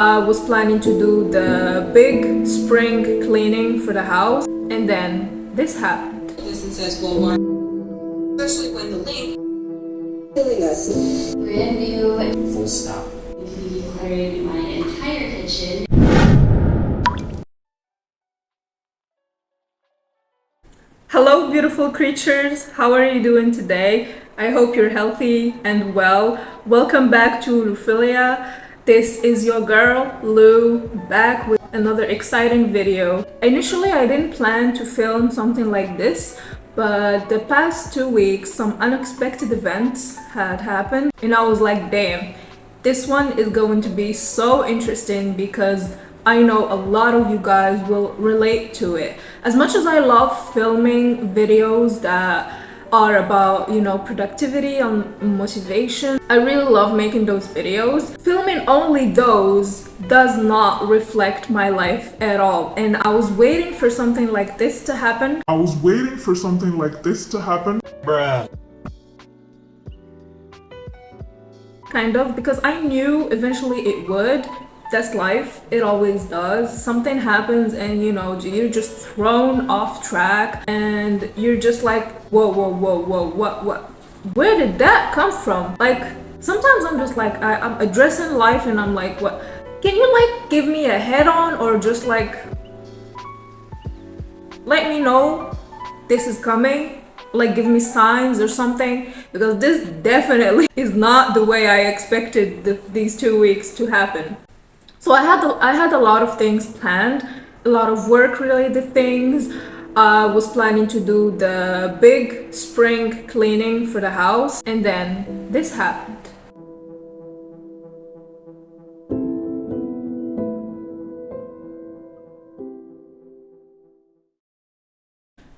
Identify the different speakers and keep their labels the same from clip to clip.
Speaker 1: I was planning to do the big spring cleaning for the house, and then this happened.
Speaker 2: Listen says, well, why? Especially when the link killing us.
Speaker 3: Brand new.
Speaker 4: Full stop.
Speaker 3: We decluttered my entire kitchen.
Speaker 1: Hello, beautiful creatures. How are you doing today? I hope you're healthy and well. Welcome back to Luphilia. This is your girl, Lu, back with another exciting video. Initially, I didn't plan to film something like this, but the past 2 weeks, some unexpected events had happened, and I was like, damn, this one is going to be so interesting because I know a lot of you guys will relate to it. As much as I love filming videos that are about, productivity and motivation, I really love making those videos. Filming only those does not reflect my life at all, and I was waiting for something like this to happen.
Speaker 4: Bruh.
Speaker 1: Kind of, because I knew eventually it would. That's life, it always does. Something happens and you're just thrown off track and you're just like, whoa, what? Where did that come from? Like, sometimes I'm just like, I'm addressing life and I'm like, what? Can you like give me a head on, or just like let me know this is coming? Like, give me signs or something, because this definitely is not the way I expected these 2 weeks to happen. So I had a lot of things planned, a lot of work related things. I was planning to do the big spring cleaning for the house, and then this happened.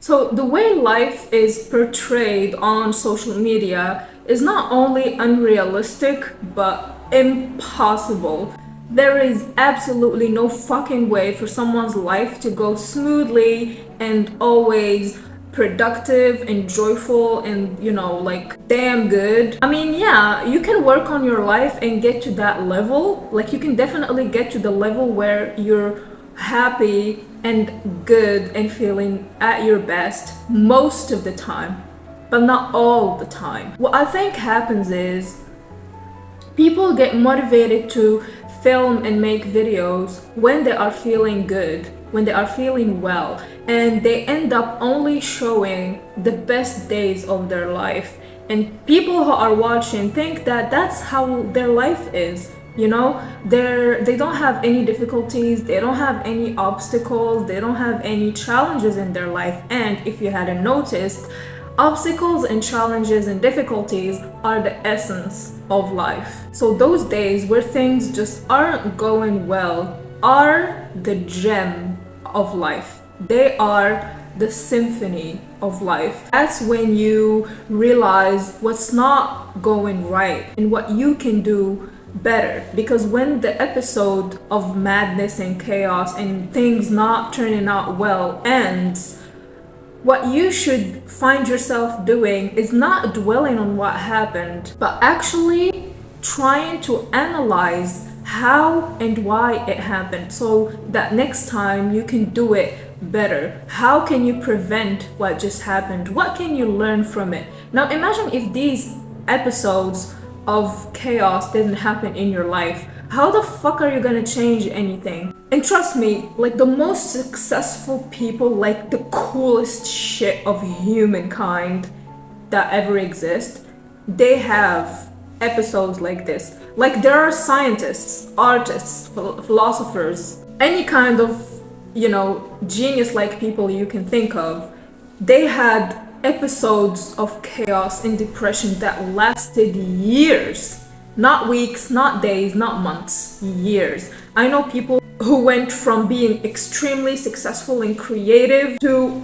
Speaker 1: So the way life is portrayed on social media is not only unrealistic, but impossible. There is absolutely no fucking way for someone's life to go smoothly and always productive and joyful and, like damn good. I mean, yeah, you can work on your life and get to that level. Like, you can definitely get to the level where you're happy and good and feeling at your best most of the time, but not all the time. What I think happens is people get motivated to film and make videos when they are feeling good, when they are feeling well, and they end up only showing the best days of their life. And people who are watching think that that's how their life is. They don't have any difficulties, they don't have any obstacles, they don't have any challenges in their life. And if you hadn't noticed, obstacles and challenges and difficulties are the essence of life. So those days where things just aren't going well are the gem of life. They are the symphony of life. That's when you realize what's not going right and what you can do better. Because when the episode of madness and chaos and things not turning out well ends, what you should find yourself doing is not dwelling on what happened, but actually trying to analyze how and why it happened, so that next time you can do it better. How can you prevent what just happened? What can you learn from it? Now imagine if these episodes of chaos didn't happen in your life. How the fuck are you gonna change anything? And trust me, like, the most successful people, like the coolest shit of humankind that ever exist, they have episodes like this. Like, there are scientists, artists, philosophers, any kind of, genius-like people you can think of. They had episodes of chaos and depression that lasted years. Not weeks, not days, not months, years. I know people who went from being extremely successful and creative to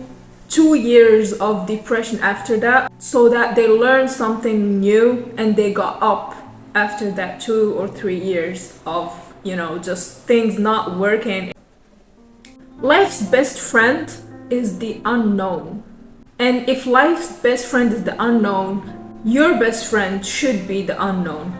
Speaker 1: 2 years of depression after that, so that they learned something new and they got up after that 2 or 3 years of, just things not working. Life's best friend is the unknown. And if life's best friend is the unknown, your best friend should be the unknown.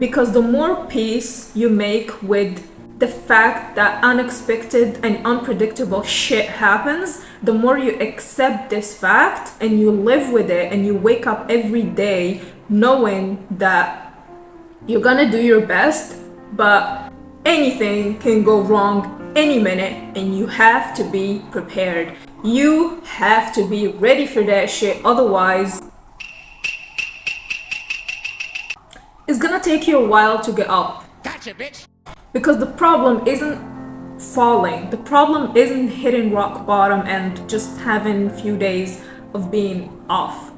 Speaker 1: Because the more peace you make with the fact that unexpected and unpredictable shit happens, the more you accept this fact and you live with it and you wake up every day knowing that you're gonna do your best, but anything can go wrong any minute and you have to be prepared. You have to be ready for that shit, otherwise it's gonna take you a while to get up.
Speaker 4: Gotcha, bitch!
Speaker 1: Because the problem isn't falling, the problem isn't hitting rock bottom and just having a few days of being off.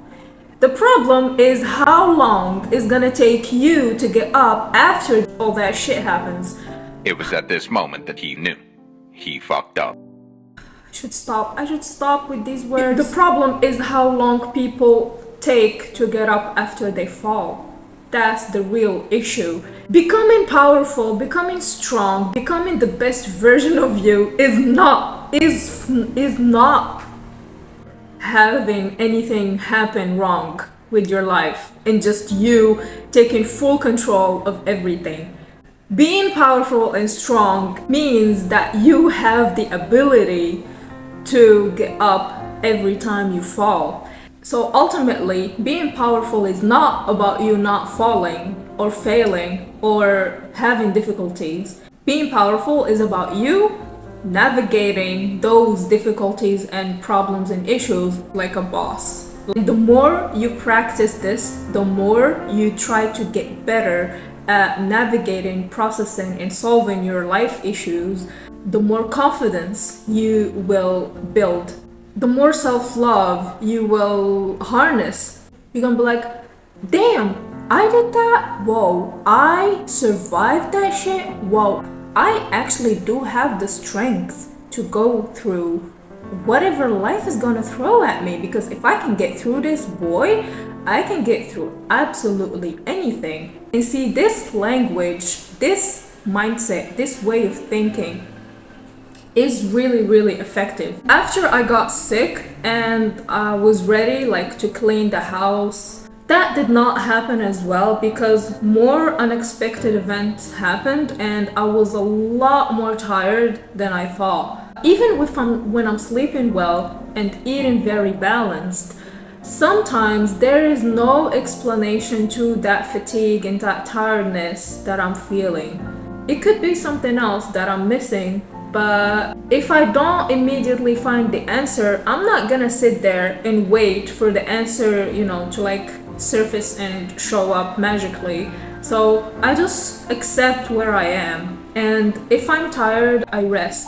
Speaker 1: The problem is how long it's gonna take you to get up after all that shit happens.
Speaker 5: It was at this moment that he knew. He fucked up.
Speaker 1: I should stop with these words. The problem is how long people take to get up after they fall. That's the real issue. Becoming powerful, becoming strong, becoming the best version of you is not having anything happen wrong with your life and just you taking full control of everything. Being powerful and strong means that you have the ability to get up every time you fall. So ultimately, being powerful is not about you not falling or failing or having difficulties. Being powerful is about you navigating those difficulties and problems and issues like a boss. The more you practice this, the more you try to get better at navigating, processing, and solving your life issues, the more confidence you will build. The more self-love you will harness. You're gonna be like, damn, I did that? Whoa, I survived that shit? Whoa, I actually do have the strength to go through whatever life is gonna throw at me, because if I can get through this, boy, I can get through absolutely anything. And see, this language, this mindset, this way of thinking is really, really effective. After I got sick and I was ready to clean the house, that did not happen as well because more unexpected events happened and I was a lot more tired than I thought. Even when I'm sleeping well and eating very balanced, sometimes there is no explanation to that fatigue and that tiredness that I'm feeling. It could be something else that I'm missing. But if I don't immediately find the answer, I'm not gonna sit there and wait for the answer, to surface and show up magically. So I just accept where I am. And if I'm tired, I rest.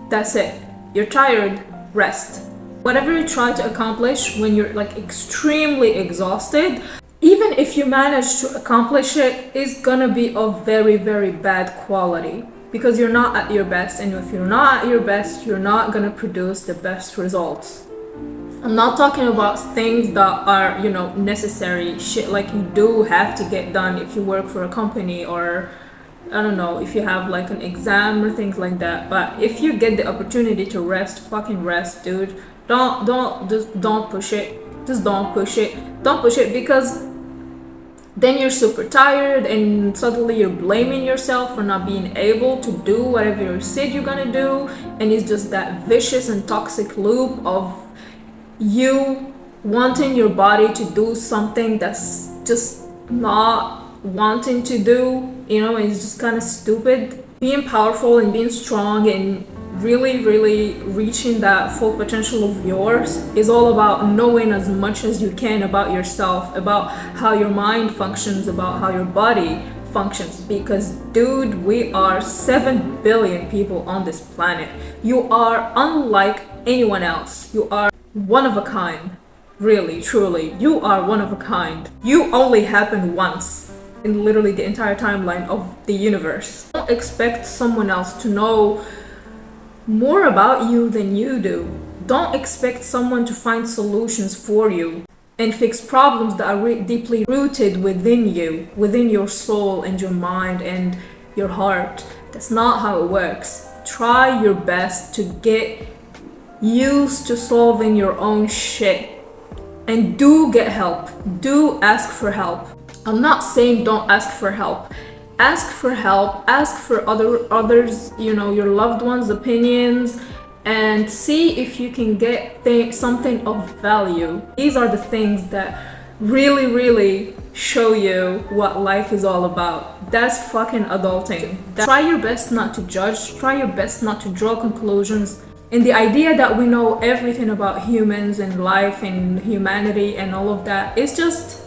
Speaker 1: That's it. You're tired, rest. Whatever you try to accomplish when you're extremely exhausted, even if you manage to accomplish it, it's gonna be of very, very bad quality. Because you're not at your best, and if you're not at your best, you're not gonna produce the best results. I'm not talking about things that are, necessary shit you do have to get done if you work for a company, or I don't know, if you have an exam or things like that. But if you get the opportunity to rest, fucking rest, dude. Don't push it. Just don't push it. Don't push it, because then you're super tired and suddenly you're blaming yourself for not being able to do whatever you said you're gonna do, and it's just that vicious and toxic loop of you wanting your body to do something that's just not wanting to do. It's just kind of stupid. Being powerful and being strong and really, really reaching that full potential of yours is all about knowing as much as you can about yourself, about how your mind functions, about how your body functions. Because, dude, we are 7 billion people on this planet. You are unlike anyone else. You are one of a kind. Really, truly, you are one of a kind. You only happen once in literally the entire timeline of the universe. Don't expect someone else to know more about you than you do. Don't expect someone to find solutions for you and fix problems that are deeply rooted within you, within your soul and your mind and your heart. That's not how it works. Try your best to get used to solving your own shit, and do get help. Do ask for help. I'm not saying don't ask for help. Ask for help, ask for others, your loved ones' opinions, and see if you can get something of value. These are the things that really, really show you what life is all about. That's fucking adulting. Try your best not to judge, try your best not to draw conclusions. And the idea that we know everything about humans and life and humanity and all of that is just...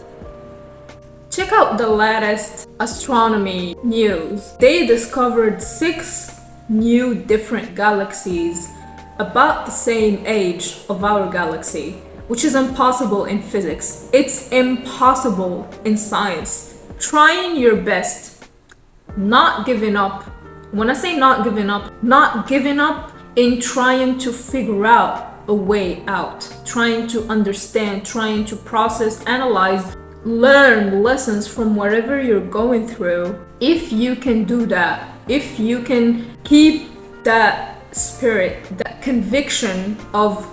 Speaker 1: Check out the latest astronomy news. They discovered 6 new different galaxies about the same age of our galaxy, which is impossible in physics. It's impossible in science. Trying your best, not giving up. When I say not giving up in trying to figure out a way out, trying to understand, trying to process, analyze, learn lessons from whatever you're going through. If you can do that, if you can keep that spirit, that conviction of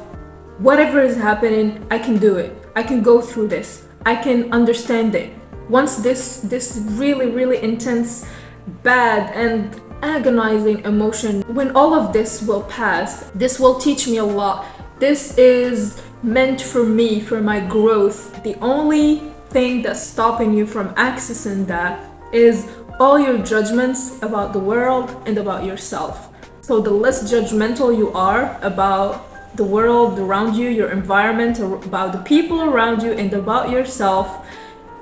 Speaker 1: whatever is happening, I can do it, I can go through this, I can understand it. Once this really, really intense, bad and agonizing emotion, when all of this will pass, this will teach me a lot. This is meant for me, for my growth. The only thing that's stopping you from accessing that is all your judgments about the world and about yourself. So the less judgmental you are about the world around you, your environment, about the people around you, and about yourself,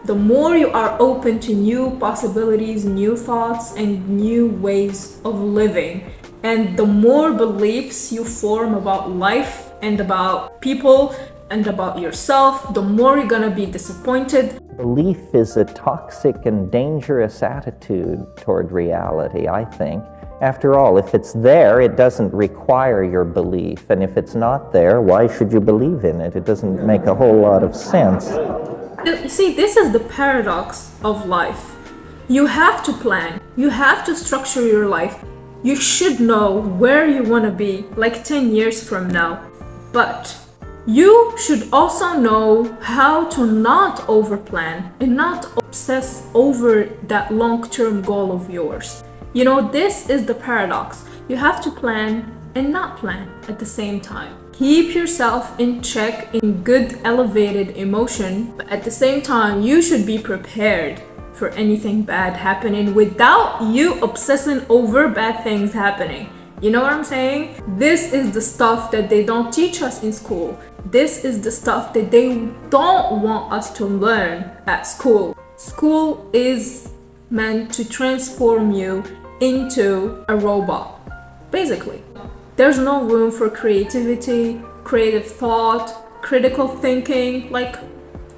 Speaker 1: the more you are open to new possibilities, new thoughts, and new ways of living. And the more beliefs you form about life and about people and about yourself, the more you're gonna be disappointed.
Speaker 4: Belief is a toxic and dangerous attitude toward reality, I think. After all, if it's there, it doesn't require your belief. And if it's not there, why should you believe in it? It doesn't make a whole lot of sense.
Speaker 1: You see, this is the paradox of life. You have to plan. You have to structure your life. You should know where you want to be like 10 years from now. But you should also know how to not overplan and not obsess over that long-term goal of yours. This is the paradox. You have to plan and not plan at the same time. Keep yourself in check in good elevated emotion, but at the same time, you should be prepared for anything bad happening without you obsessing over bad things happening. You know what I'm saying? This is the stuff that they don't teach us in school. This is the stuff that they don't want us to learn at school. School is meant to transform you into a robot, basically. There's no room for creativity, creative thought, critical thinking. Like,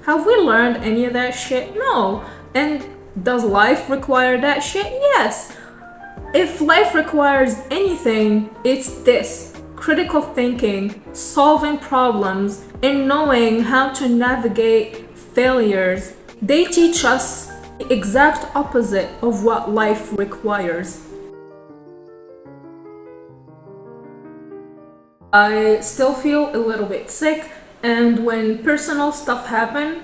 Speaker 1: have we learned any of that shit? No. And does life require that shit? Yes. If life requires anything, it's this: critical thinking, solving problems, and knowing how to navigate failures. They teach us the exact opposite of what life requires. I still feel a little bit sick, and when personal stuff happen,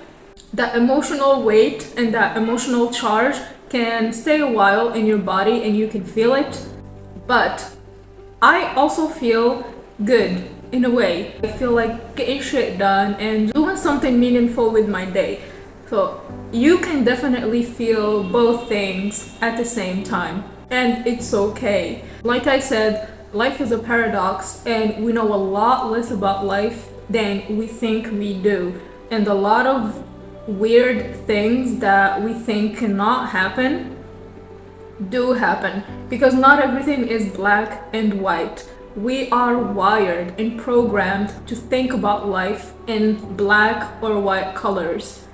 Speaker 1: that emotional weight and that emotional charge can stay a while in your body and you can feel it. But I also feel good in a way. I feel like getting shit done and doing something meaningful with my day. So you can definitely feel both things at the same time, and it's okay. Like I said, life is a paradox, and we know a lot less about life than we think we do. And a lot of weird things that we think cannot happen do happen, because not everything is black and white. We are wired and programmed to think about life in black or white colors.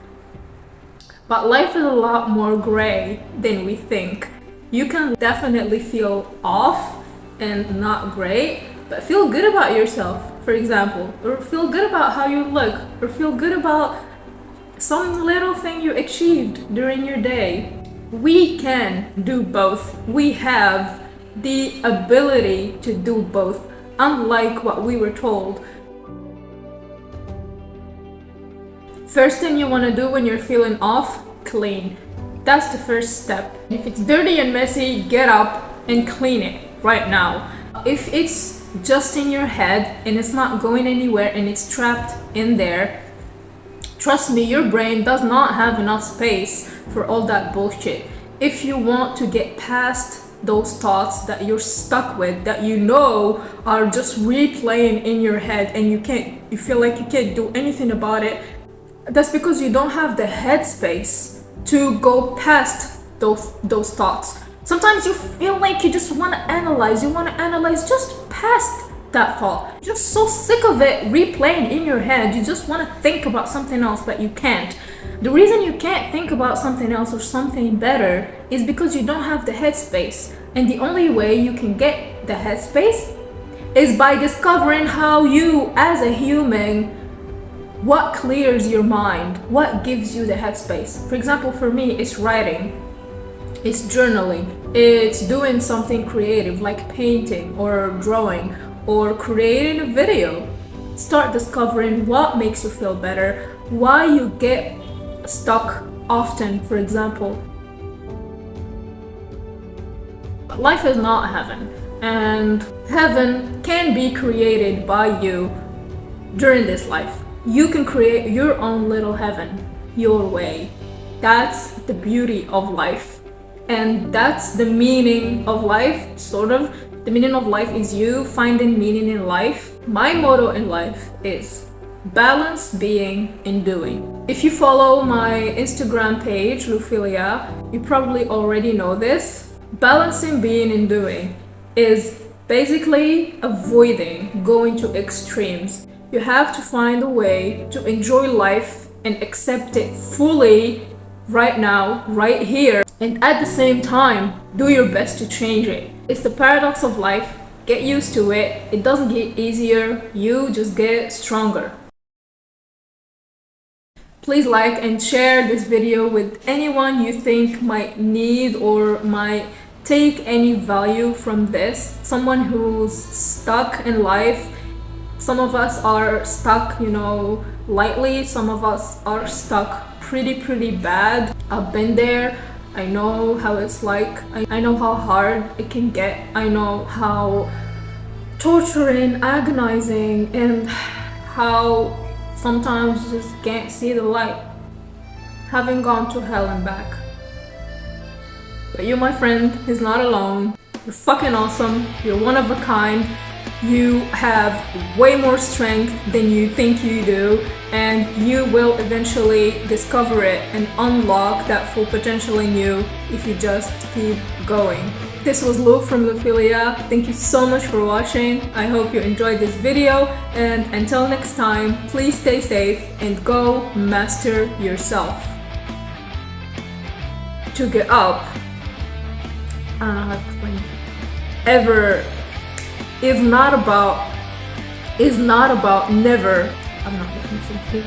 Speaker 1: But life is a lot more gray than we think. You can definitely feel off and not great, but feel good about yourself, for example, or feel good about how you look, or feel good about some little thing you achieved during your day. We can do both. We have the ability to do both, unlike what we were told. First thing you want to do when you're feeling off clean. That's the first step. If it's dirty and messy, get up and clean it right now. If it's just in your head and it's not going anywhere and it's trapped in there, trust me, your brain does not have enough space for all that bullshit. If you want to get past those thoughts that you're stuck with, that you know are just replaying in your head and you feel like you can't do anything about it, that's because you don't have the headspace to go past those thoughts. Sometimes you feel like you just want to analyze just past that thought. You're just so sick of it replaying in your head. You just want to think about something else, but you can't. The reason you can't think about something else or something better is because you don't have the headspace. And the only way you can get the headspace is by discovering how you, as a human, what clears your mind, what gives you the headspace. For example, for me, it's writing, it's journaling, it's doing something creative like painting or drawing or creating a video. Start discovering what makes you feel better, why you get stuck often. For example, life is not heaven, and heaven can be created by you during this life. You can create your own little heaven your way. That's the beauty of life, and that's the meaning of life, sort of. The meaning of life is you finding meaning in life. My motto in life is balance being in doing. If you follow my Instagram page, Luphilia, you probably already know this. Balancing being in doing is basically avoiding going to extremes. You have to find a way to enjoy life and accept it fully right now, right here, and at the same time, do your best to change it. It's the paradox of life. Get used to it. It doesn't get easier, you just get stronger. Please like and share this video with anyone you think might need or might take any value from this. Someone who's stuck in life. Some of us are stuck, lightly. Some of us are stuck pretty bad. I've been there. I know how it's like. I know how hard it can get. I know how torturing, agonizing, and how sometimes you just can't see the light. Having gone to hell and back. But you, my friend, is not alone. You're fucking awesome. You're one of a kind. You have way more strength than you think you do, and you will eventually discover it and unlock that full potential in you if you just keep going. This was Lu from Luphilia. Thank you so much for watching. I hope you enjoyed this video, and until next time, please stay safe and go master yourself. To get up, I don't know how to explain it. Ever is not about never. I'm not looking for you.